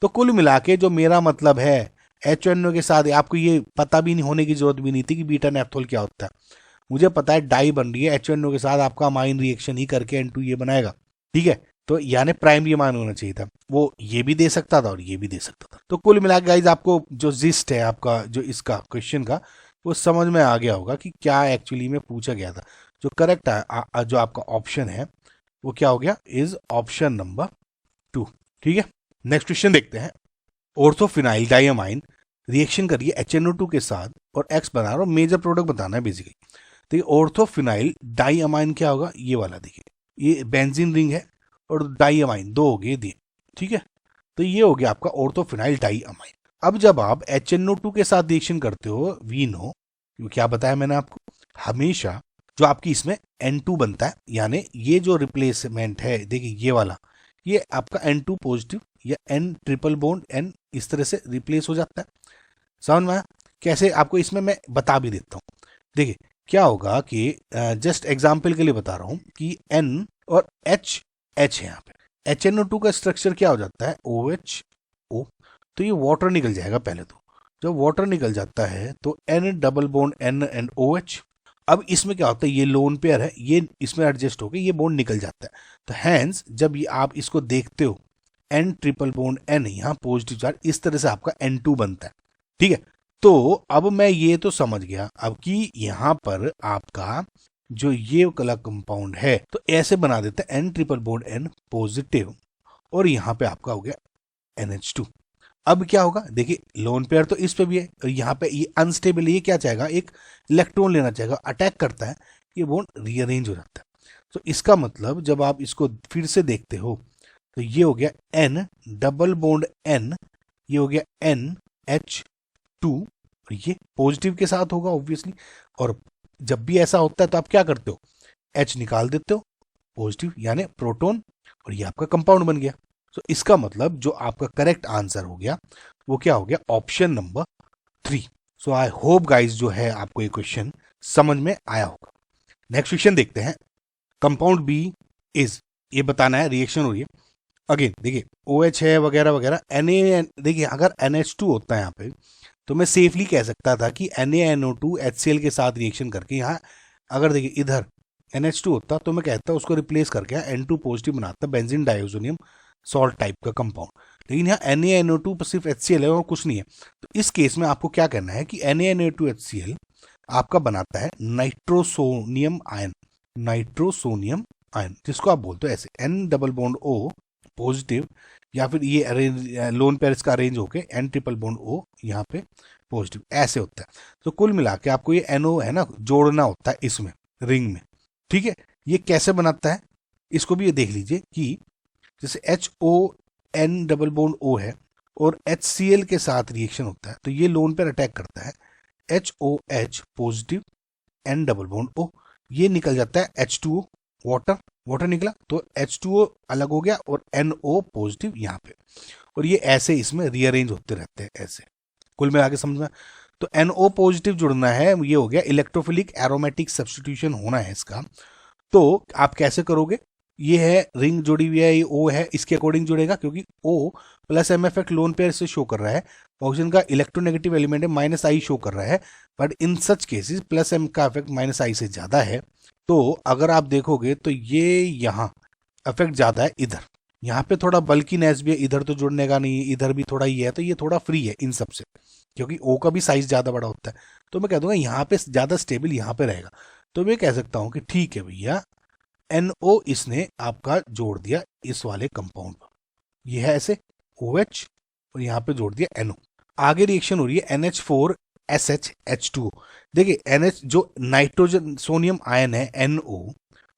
तो कुल मिला के जो मेरा मतलब है HNO के साथ, आपको ये पता भी नहीं होने की जरूरत भी नहीं थी कि बीटा नेप्थॉल क्या होता है। मुझे पता है डाई बन रही है HNO के साथ, आपका अमाइन रिएक्शन ही करके N2 ये बनाएगा। ठीक है, तो यानी प्राइमरी अमाइन होना चाहिए था, वो ये भी दे सकता था और ये भी दे सकता था। तो कुल मिला के गाइज आपको जो जिस्ट है आपका जो इसका क्वेश्चन का, वो समझ में आ गया होगा कि क्या एक्चुअली में पूछा गया था। जो करेक्ट है जो आपका ऑप्शन है वो क्या हो गया, इज ऑप्शन नंबर 2। ठीक है, नेक्स्ट क्वेश्चन देखते हैं। ऑर्थोफिनाइल डाइअमाइन रिएक्शन करिए HNO2 के साथ और X बना रहा हूं, मेजर प्रोडक्ट बताना है बेसिकली। देखिए ऑर्थोफिनाइल डाइअमाइन क्या होगा, ये वाला देखिए, ये बेंजीन रिंग है और डाइअमाइन दो हो गए दिए। ठीक है, तो ये हो गया आपका ऑर्थोफिनाइल डाइअमाइन। अब जब आप HNO2 के साथ रिएक्शन करते हो, वी नो क्या बताया मैंने आपको, हमेशा जो आपकी इसमें N2 बनता है, यानी ये जो रिप्लेसमेंट है देखिए ये वाला, ये आपका N2 पॉजिटिव या N ट्रिपल बॉन्ड N इस तरह से रिप्लेस हो जाता है। समझ में आया कैसे, आपको इसमें मैं बता भी देता हूँ। देखिए क्या होगा कि जस्ट एग्जाम्पल के लिए बता रहा हूँ कि N और H है यहाँ पे, HNO2 का स्ट्रक्चर क्या हो जाता है, OHO। तो ये वाटर निकल जाएगा पहले तो, जब वाटर निकल जाता है तो N double bond N and OH। अब इसमें क्या होता है, ये लोन पेयर है, ये इसमें एडजस्ट होकर ये बॉन्ड निकल जाता है। तो हैंस जब ये आप इसको देखते हो N ट्रिपल बॉन्ड N, यहाँ पॉजिटिव चार्ज, इस तरह से आपका N2 बनता है। ठीक है, तो अब मैं ये तो समझ गया अब कि यहाँ पर आपका जो ये वाला कंपाउंड है तो ऐसे बना देते हैं N triple bond N positive, और यहाँ पे आपका हो गया NH2। अब क्या होगा, देखिए लोन पेयर तो इस पे भी है और यहाँ पे ये अनस्टेबल, ये क्या चाहेगा, एक इलेक्ट्रॉन लेना चाहेगा, अटैक करता है, ये बॉन्ड रीअरेंज हो जाता है। तो इसका मतलब जब आप इसको फिर से देखते हो तो ये हो गया N डबल बॉन्ड N, ये हो गया NH2, और ये पॉजिटिव के साथ होगा ऑब्वियसली। और जब भी ऐसा होता है तो आप क्या करते हो, H निकाल देते हो पॉजिटिव यानी प्रोटॉन, और ये आपका कंपाउंड बन गया। तो इसका मतलब जो आपका करेक्ट आंसर हो गया वो क्या हो गया, option number 3। So I hope guys जो है आपको ये क्वेश्चन समझ में आया होगा। नेक्स्ट क्वेश्चन देखते हैं। कंपाउंड बी इज, ये बताना है रिएक्शन हो रही है, अगेन देखिए OH है वगैरह वगैरह, Na देखिए अगर NH2 होता है यहाँ पे तो मैं सेफली कह सकता था कि NaNO2 HCl के साथ रिएक्शन करके, यहाँ अगर देखिए इधर NH2 होता तो मैं कहता उसको रिप्लेस करके N2 पॉजिटिव बनाता, बेंजीन डाइओजोनियम सॉल्ट टाइप का कंपाउंड। लेकिन यहाँ NaNO2 पर सिर्फ HCl है और कुछ नहीं है। तो इस केस में आपको क्या करना है कि NaNO2 HCl आपका बनाता है नाइट्रोसोनियम आयन, नाइट्रोसोनियम आयन जिसको आप बोलते हो ऐसे N double bond O positive, या फिर ये अरेंज लोन पेयर इसका अरेंज होके N ट्रिपल बॉन्ड O यहाँ पे पॉजिटिव, ऐसे होता है। तो कुल मिला के आपको ये NO है ना जोड़ना होता है इसमें रिंग में। ठीक है, ये कैसे बनाता है इसको भी ये देख लीजिए कि जैसे HON डबल बॉन्ड O है और HCl के साथ रिएक्शन होता है तो ये लोन पेयर अटैक करता है, HOH positive N double bond O, ये निकल जाता है H2O, वाटर, वाटर निकला तो H2O अलग हो गया और NO पॉजिटिव यहाँ पे, और ये ऐसे इसमें रीअरेंज होते रहते हैं ऐसे। कुल मिला के समझ में, तो NO पॉजिटिव जुड़ना है, ये हो गया इलेक्ट्रोफिलिक एरोमेटिक सब्स्टिट्यूशन होना है इसका। तो आप कैसे करोगे, ये है रिंग जुड़ी हुई है, ये O है, इसके अकॉर्डिंग जुड़ेगा क्योंकि O plus M effect lone pair से शो कर रहा है, ऑक्सीजन का इलेक्ट्रोनेगेटिव एलिमेंट है -I शो कर रहा है, but in such cases plus M का इफेक्ट -I से ज्यादा है। तो अगर आप देखोगे तो ये यहाँ इफेक्ट ज्यादा है, इधर यहाँ पे थोड़ा बल्कीनेस भी है, इधर तो जुड़ने का नहीं, इधर भी थोड़ा ही है, तो ये थोड़ा फ्री है इन सबसे क्योंकि O का भी साइज ज्यादा बड़ा होता है। तो मैं कह दूंगा यहाँ पे ज्यादा स्टेबल यहाँ पे रहेगा। तो मैं कह सकता हूँ कि ठीक है भैया NO इसने आपका जोड़ दिया इस वाले कंपाउंड पर, ये है ऐसे OH और यहाँ पे जोड़ दिया NO। आगे रिएक्शन हो रही है NH4SH H2O। देखिए NH जो नाइट्रोजन सोनियम आयन है NO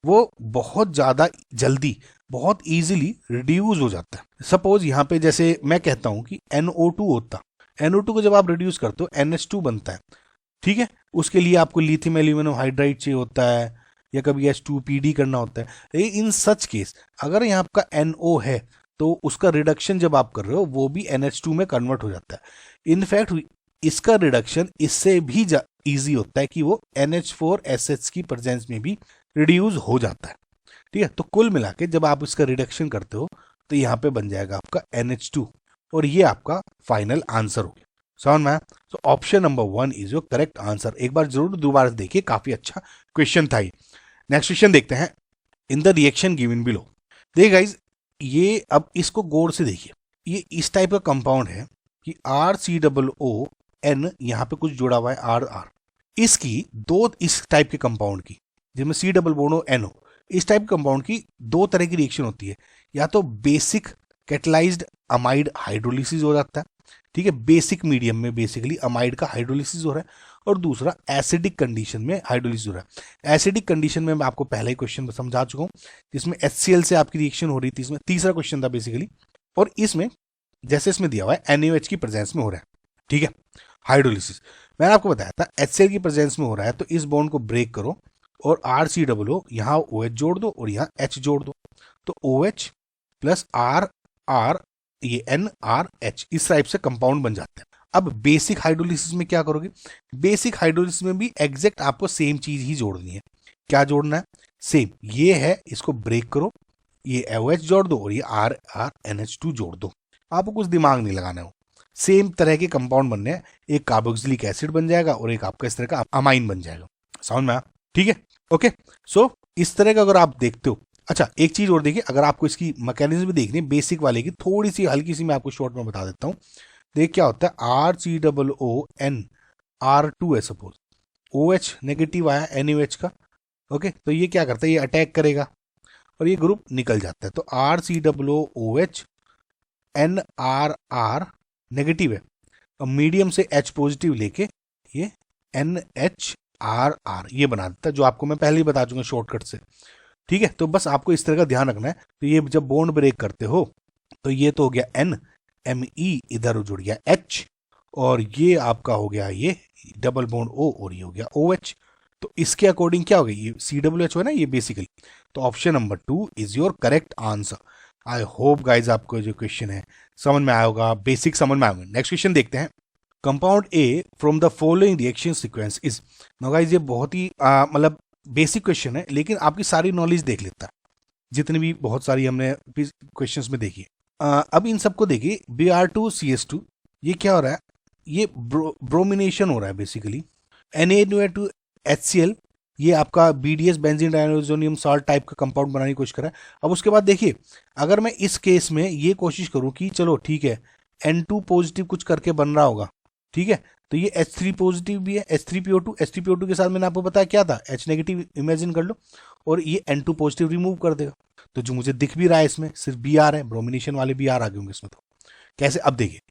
वो बहुत ज़्यादा जल्दी, बहुत इजीली रिड्यूस हो जाता है। सपोज यहाँ पे जैसे मैं कहता हूँ कि NO2 होता, NO2 को जब आप रिड्यूस करते हो NH2 बनता है, ठीक है। उसके लिए आपको लिथियम एल्यूमिनियम हाइड्राइड चाहिए होता है, या कभी H2PD करना होता है। लेकिन इन सच केस अगर यहाँ आपका NO है तो उसका रिडक्शन जब आप कर रहे हो वो भी NH2 में कन्वर्ट हो जाता है। इनफैक्ट इसका रिडक्शन इससे भी इजी होता है कि वो NH4SH की प्रेजेंस में भी रिड्यूस हो जाता है, ठीक है। तो कुल मिला के जब आप इसका रिडक्शन करते हो तो यहाँ पे बन जाएगा आपका NH2, और ये आपका फाइनल आंसर हो गया। समझ में? तो option number 1 is your correct answer. एक बार जरूर दोबारा देखिए, काफी अच्छा क्वेश्चन था ये। नेक्स्ट क्वेश्चन देखते हैं। In the reaction given below, देखिए गाइज, ये अब इसको गौर से देखिए। ये इस टाइप का कंपाउंड है कि RCOON, यहाँ पे कुछ जुड़ा हुआ है RR। इसकी दो, इस टाइप के कंपाउंड की जिसमें C डबल बॉन्ड हो NO, इस टाइप कंपाउंड की दो तरह की रिएक्शन होती है। या तो बेसिक कैटलाइज्ड अमाइड हाइड्रोलिसिस हो जाता है, ठीक है, बेसिक मीडियम में बेसिकली अमाइड का हाइड्रोलिसिस हो रहा है, और दूसरा एसिडिक कंडीशन में हाइड्रोलिसिस हो रहा है। एसिडिक कंडीशन में मैं आपको पहले ही क्वेश्चन समझा चुका हूँ, जिसमें HCl से आपकी रिएक्शन हो रही थी। इसमें तीसरा क्वेश्चन था बेसिकली, और इसमें जैसे इसमें दिया हुआ है NaOH की प्रेजेंस में हो रहा है, ठीक है, हाइड्रोलिसिस। मैंने आपको बताया था HCl की प्रेजेंस में हो रहा है, तो इस बॉन्ड को ब्रेक करो और RCOO यहाँ OH जोड़ दो और यहाँ H जोड़ दो, तो OH प्लस R ये NRH इस टाइप से कंपाउंड बन जाते हैं। अब बेसिक हाइड्रोलिसिस में क्या करोगे? बेसिक हाइड्रोलिसिस में भी एग्जैक्ट आपको सेम चीज ही जोड़नी है। क्या जोड़ना है? सेम, ये है, इसको ब्रेक करो, ये OH जोड़ दो और ये RNH2 जोड़ दो। आपको कुछ दिमाग नहीं लगाना हो, सेम तरह के कंपाउंड बनने हैं। एक कार्बोक्सिलिक एसिड बन जाएगा और एक आपका इस तरह का अमाइन बन जाएगा। समझ में आया? ठीक है, ओके। सो इस तरह का अगर आप देखते हो। अच्छा, एक चीज और देखिए, अगर आपको इसकी मैकेनिज्म भी देखनी है बेसिक वाले की, थोड़ी सी हल्की सी मैं आपको शॉर्ट में बता देता हूँ। देख क्या होता है, RCOON R2 है सपोज, OH नेगेटिव आया NaOH का, ओके, तो ये क्या करता है, ये अटैक करेगा और ये ग्रुप निकल जाता है। तो RCOOH NRR नेगेटिव है, और मीडियम से H पॉजिटिव लेके ये NHRR ये बना देता है, जो आपको मैं पहले ही बता चुका शॉर्टकट से, ठीक है। तो बस आपको इस तरह का ध्यान रखना है। तो ये जब बॉन्ड ब्रेक करते हो तो ये तो हो गया N, Me इधर जुड़ गया H, और ये आपका हो गया ये डबल बॉन्ड O, और ये हो गया OH। तो इसके अकॉर्डिंग क्या हो गया, ये COOH है ना ये बेसिकली। तो option number 2 is your correct answer. I hope guys आपको जो क्वेश्चन है समझ में आया होगा, बेसिक समझ में आया होगा। नेक्स्ट क्वेश्चन देखते हैं। Compound A from the following reaction sequence is. No guys, ये बहुत ही मतलब बेसिक क्वेश्चन है, लेकिन आपकी सारी नॉलेज देख लेता है, जितनी भी बहुत सारी हमने क्वेश्चंस में देखी। अब इन सबको देखिए, Br2CS2, ये क्या हो रहा है, ये ब्रोमिनेशन हो रहा है बेसिकली। Na2HCl, ये आपका BDS benzene diazonium salt type का कंपाउंड बनाने की कोशिश कर रहा है। अब उसके बाद देखिए, अगर मैं इस केस में ये कोशिश करूं कि चलो ठीक है N2 पॉजिटिव कुछ करके बन रहा होगा, ठीक है, तो ये H3 पॉजिटिव भी है, H3PO2 के साथ मैंने आपको बताया क्या था, H नेगेटिव इमेजिन कर लो, और ये N2 पॉजिटिव रिमूव कर देगा। तो जो मुझे दिख भी रहा है इसमें सिर्फ Br है, ब्रोमिनेशन वाले Br आ गए होंगे इसमें। तो कैसे, अब देखिए,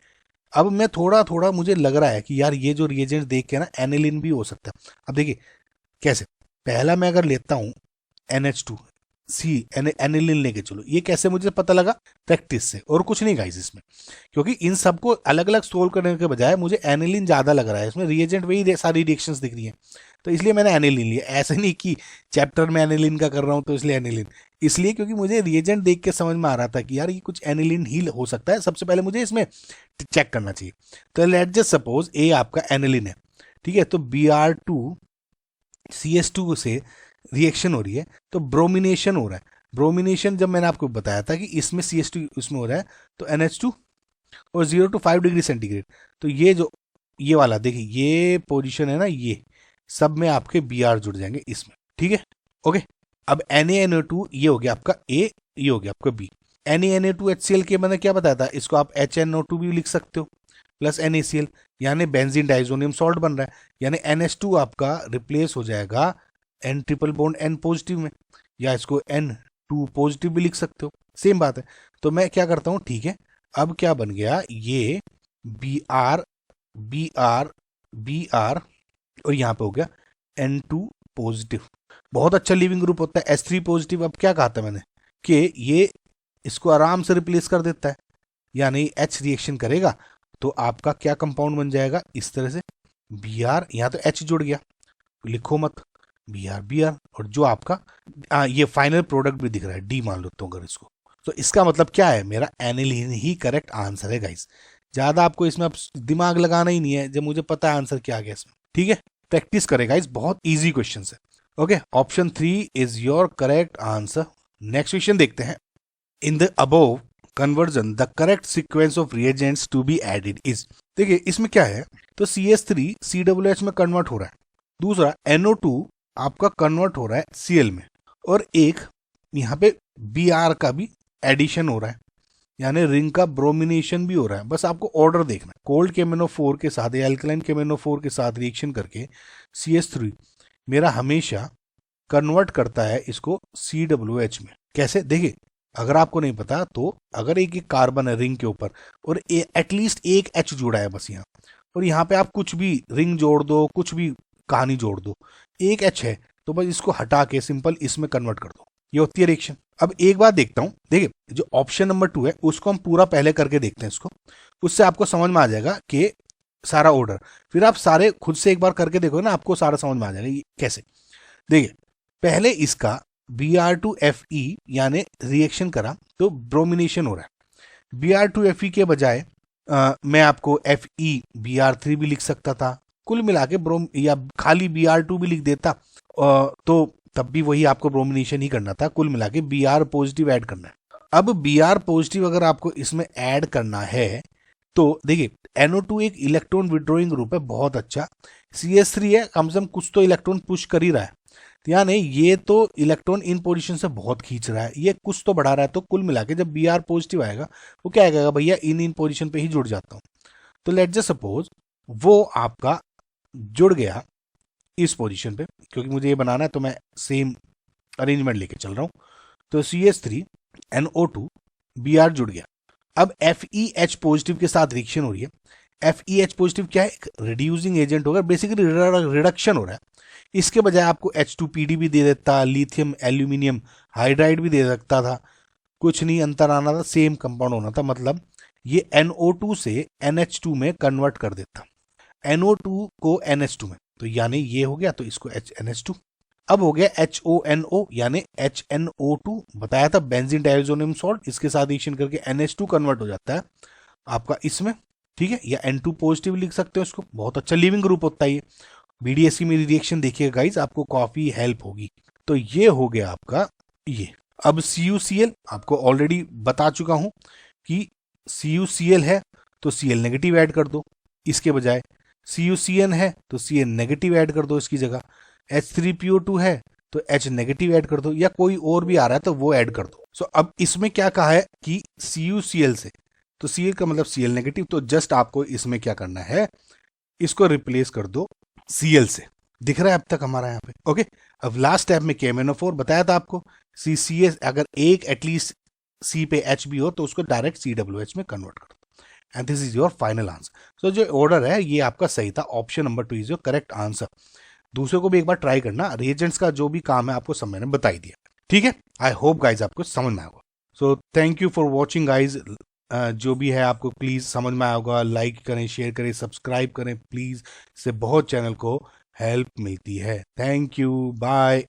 अब मैं थोड़ा थोड़ा मुझे लग रहा है कि यार ये जो रिएजेंट देख के ना एनिलिन भी हो सकता है। अब देखिए कैसे, पहला मैं अगर लेता हूं NH2 सी एनिलिन लेके चलो, ये कैसे मुझे पता लगा, प्रैक्टिस से, और कुछ नहीं गाइस इसमें, क्योंकि इन सबको अलग अलग सोल्व करने के बजाय मुझे एनिलिन ज्यादा लग रहा है, इसमें रिएजेंट वही सारी रिएक्शंस दिख रही हैं, तो इसलिए मैंने एनिलिन लिया। ऐसे नहीं कि चैप्टर में एनिलिन का कर रहा हूं तो इसलिए एनिलिन, इसलिए क्योंकि मुझे रिएजेंट देख के समझ में आ रहा था कि यार ये कुछ एनिलिन ही हो सकता है, सबसे पहले मुझे इसमें चेक करना चाहिए। तो लेट जस्ट सपोज ए आपका एनिलिन है, ठीक है, तो Br2CS2 से रिएक्शन हो रही है, तो ब्रोमिनेशन हो रहा है। ब्रोमिनेशन जब मैंने आपको बताया था कि इसमें CS2 उसमें हो रहा है, तो NH2 और 0 to 5 डिग्री सेंटीग्रेड, तो ये जो ये वाला देखिए ये पोजीशन है ना, ये सब में आपके Br जुड़ जाएंगे इसमें, ठीक है, ओके। अब NaNO2 ये हो गया आपका A, ये हो गया आपका B। NaNO2HCl के मैंने क्या बताया था, इसको आप HNO2 भी लिख सकते हो प्लस NaCl, यानी बेंजीन डाइजोनियम सॉल्ट बन रहा है, यानी NH2 आपका रिप्लेस हो जाएगा N triple bond N positive में, या इसको N2 पॉजिटिव भी लिख सकते हो, सेम बात है। तो मैं क्या करता हूँ, ठीक है, अब क्या बन गया, ये Br Br Br और यहाँ पे हो गया N2 पॉजिटिव, बहुत अच्छा लीविंग ग्रुप होता है H3 पॉजिटिव। अब क्या कहा था मैंने कि ये इसको आराम से रिप्लेस कर देता है, यानी H रिएक्शन करेगा तो आपका क्या कंपाउंड बन जाएगा इस तरह से Br, यहाँ तो H जुड़ गया, लिखो मत, Br, और जो आपका ये फाइनल प्रोडक्ट भी दिख रहा है D मान लो तो अगर इसको, तो इसका मतलब क्या है, मेरा एनिलीन ही करेक्ट आंसर है गाइस। ज्यादा आपको इसमें अब दिमाग लगाना ही नहीं है, जब मुझे पता है आंसर क्या आ गया इसमें। ठीक है, प्रैक्टिस करेगा, इस बहुत इजी क्वेश्चन है। Okay, option 3 is your correct answer. Next question देखते हैं। In the above conversion the correct sequence of reagents to be added is. देखिए इसमें क्या है, तो CH3 COOH में कन्वर्ट हो रहा है, दूसरा NO2 आपका कन्वर्ट हो रहा है Cl में, और एक यहाँ पे Br का भी एडिशन हो रहा है, यानी रिंग का ब्रोमिनेशन भी हो रहा है। बस आपको ऑर्डर देखना है। कोल्ड KMnO4 के साथ या एल्कलाइन KMnO4 के साथ रिएक्शन करके CH3 मेरा हमेशा कन्वर्ट करता है इसको COOH में। कैसे, देखिए अगर आपको नहीं पता तो अगर एक कार्बन है रिंग के ऊपर और एटलीस्ट एक H जुड़ा है बस यहाँ, और यहाँ पे आप कुछ भी रिंग जोड़ दो, कुछ भी कहानी जोड़ दो, एक H है तो बस इसको हटा के सिंपल इसमें कन्वर्ट कर दो, ये होती है रिएक्शन। अब एक बात देखता हूं, देखिए जो ऑप्शन नंबर 2 है उसको हम पूरा पहले करके देखते हैं इसको, उससे आपको समझ में आ जाएगा कि सारा ऑर्डर, फिर आप सारे खुद से एक बार करके देखो ना, आपको सारा समझ में आ जाएगा कैसे। देखिए पहले इसका Br2Fe यानी रिएक्शन करा तो ब्रोमिनेशन हो रहा है। Br2Fe के बजाय मैं आपको FeBr3 भी लिख सकता था, कुल मिला के ब्रोम, या खाली Br2 भी लिख देता तो तब भी वही आपको ब्रोमिनेशन ही करना था। कुल मिला के Br पॉजिटिव ऐड करना है। अब Br पॉजिटिव अगर आपको इसमें ऐड करना है तो देखिए NO2 एक इलेक्ट्रॉन विड्रॉइंग ग्रुप है बहुत अच्छा, CH3 है कम से कम कुछ तो इलेक्ट्रॉन पुश कर ही रहा है, यानी ये तो इलेक्ट्रॉन इन पोजीशन से बहुत खींच रहा है, ये कुछ तो बढ़ा रहा है। तो कुल मिला के जब Br पॉजिटिव आएगा वो क्या आएगा भैया, इन पोजीशन पे ही जुड़ जाता हूं। तो लेट जस्ट सपोज वो आपका जुड़ गया इस पोजीशन पे, क्योंकि मुझे ये बनाना है तो मैं सेम अरेंजमेंट लेके चल रहा हूं। तो CH3 NO2 Br जुड़ गया। अब FeH पॉजिटिव के साथ रिएक्शन हो रही है। FeH पॉजिटिव क्या है, एक रिड्यूसिंग एजेंट होगा, बेसिकली रिडक्शन हो रहा है। इसके बजाय आपको H2PD भी दे देता, लिथियम एल्यूमिनियम हाइड्राइड भी दे सकता था, कुछ नहीं अंतर आना था, सेम कंपाउंड होना था। मतलब ये NO2 से NH2 में कन्वर्ट कर देता, NO2 को NH2 में, तो यानी ये हो गया, तो इसको NH2। अब हो गया HONO यानी HNO2, बताया था बेंजीन डायजोनियम सॉल्ट, इसके साथ रिएक्शन करके NH2 कन्वर्ट हो जाता है आपका इसमें। ठीक है, या N2 पॉजिटिव लिख सकते हो इसको, बहुत अच्छा लिविंग ग्रुप होता है ये। BDS की मेरी रिएक्शन देखिएगा गाइस, आपको काफी हेल्प होगी। तो ये हो गया आपका ये। अब CuCl आपको ऑलरेडी बता चुका हूं कि CuCl है तो Cl नेगेटिव ऐड कर दो, इसके बजाय CuCN है तो Cn नेगेटिव ऐड कर दो इसकी जगह, H3PO2 है तो H नेगेटिव ऐड कर दो, या कोई और भी आ रहा है तो वो ऐड कर दो। सो अब इसमें क्या कहा है कि CuCl से, तो Cl का मतलब Cl नेगेटिव, तो जस्ट आपको इसमें क्या करना है, इसको रिप्लेस कर दो Cl से। दिख रहा है अब तक हमारा यहाँ पे। ओके, अब लास्ट स्टेप में KMnO4 बताया था आपको, CCS अगर एक एटलीस्ट C पे H भी हो तो उसको डायरेक्ट COOH में कन्वर्ट कर दो, and this is your final answer. So जो ऑर्डर है ये आपका सही था, option number 2 is your correct answer. दूसरे को भी एक बार ट्राई करना, रिएजेंट्स का जो भी काम है आपको सब मैंने बताई दिया। ठीक है, आई होप गाइज आपको समझ में आएगा। So thank you for watching guys. जो भी है आपको प्लीज समझ में आया होगा, लाइक करें, शेयर करें, सब्सक्राइब करें प्लीज, इससे बहुत चैनल को हेल्प मिलती है। Thank you, bye.